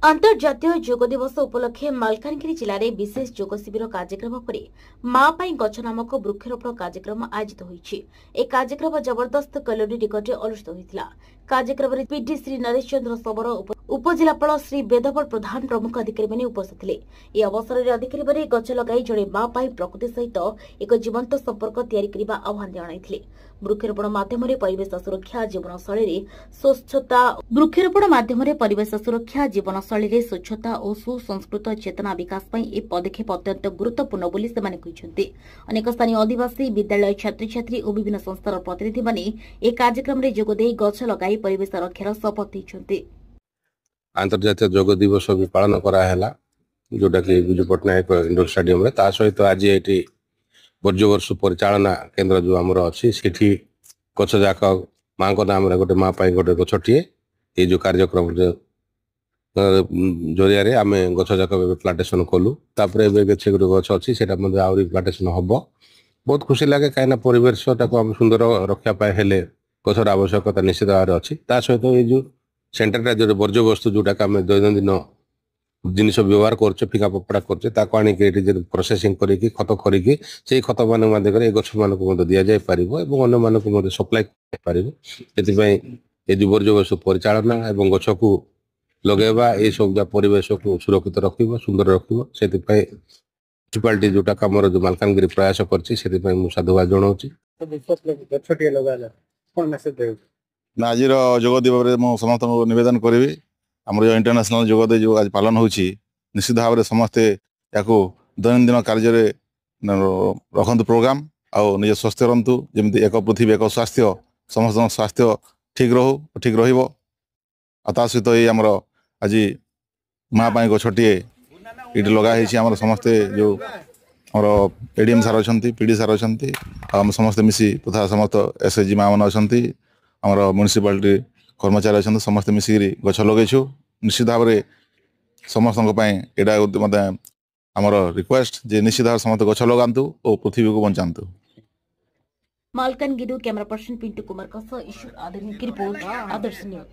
अंतर्जातीय जोग दिवस उपलक्षे मालकानगिरी जिले में विशेष जोग शिविर कार्यक्रम पर माँ पाई गछ नामक वृक्षरोपण कार्यक्रम आयोजित होइछि। ए कार्यक्रम जबरदस्त कलोनी निकट में अनुष्ठित होइतिला। कार्यक्रम में पीडी श्री नरेश चंद्र सबर, उपजिलापाल श्री वेदवर प्रधान प्रमुख अधिकारी माने उपस्थित थिले। ए अवसर में अधिकारी माने गछ लगाई जड़े माँ पाई प्रकृति सहित एक जीवंत संपर्क तैयारी करने आह्वान जणाइथिले। वृक्षरोपण माध्यम परिवेश सुरक्षा जीवनशैली स्वच्छता वृक्षरोपण माध्यम परिवेश सुरक्षा जीवनशैली स्वच्छता और सुसंस्कृत चेतना विकास पर यह पदक्षेप अत्यंत गुरुत्वपूर्ण बोली सेमाने कहिसेंति। अनेक स्थानीय आदिवासी विद्यालय छात्र छात्री और विभिन्न संस्थार प्रतिनिधि माने ए कार्यक्रम रे जोग देई गछ लगाई परिवेश रक्षार शपथ लेछन्ति। अंतर्जातीय जोग दिवस भी पालन करा हैला जोटा कि विजु पट्टनायक इंडोर स्टेडियम रे ता सहित आज एटी वर्ष परिचालना केन्द्र जो आमर अच्छी सेठी गछ जाक माँ नाम गोटे माँ पाई गोटे गछटीए ये जो कार्यक्रम जरिया आम गछ जाक प्लांटेशन कलु तापर गोटे गछ अच्छी से प्लांटेशन हम बहुत खुशी लगे कहीं परिवेश आम सुंदर रखापी हेले गछर आवश्यकता निश्चित भाव में अच्छी सहित ये जो सेंटर जो वर्ज्य वस्तु जोटा आम दैनंदिन जिनिस व्यवहार करछे फिका पपड़ा करछे ताको आनी के जे प्रोसेसिंग करिकि खत करिकि सेही खत मान माध्यम गछ मान को दिया जाय पारिबो एवं अन्य मान को सप्लाई पारिबो। सेति पई ए जो वर्ज्य वस्तु परिचालना एवं गछ को लगेबा ए सब परिवेश को सुरक्षित रखिबो सुंदर रखिबो। सेति पई म्युनिसिपालिटी जोटा कामर जो मालकानगिरी प्रयास करछि सेति पई मु साधुवाद जणाउछि। गछटिए लगाला कोन मेसेज देउ ना आज जोग दिवस रे मु समस्त निवेदन करिवि आमर जो इंटरनेशनल जोग दे जो आज पालन होछि निश्चित भाव में समस्ते याको दैनंदिन कार्य रखतु प्रोग्राम आउ निज स्वस्थ रखतु जमी एक पृथ्वी एक स्वास्थ्य समस्त स्वास्थ्य ठीक रहू ठीक रहिबो। ता सहित ये आमर आज माँ पाई गछटिए ये लगा आमर समस्ते जो आमर एडीएम सार अच्छा पीडी सार अच्छा आम समस्ते मिसी तथा समस्त एसएचजी माँ मैंने अच्छा आमर म्युनिसिपालिटी कर्मचारी अच्छा समस्ते मिसिक गछ लगेछु। निश्चित भाव में समस्त मत आमर रिक्वेस्ट जे निश्चित भाव समस्त गछ लगातु और पृथ्वी को बचातु। मालकानगिरी कैमरा पर्सन पिंटू कुमार ईश्वर आधुनिक रिपोर्ट आदर्श न्यूज।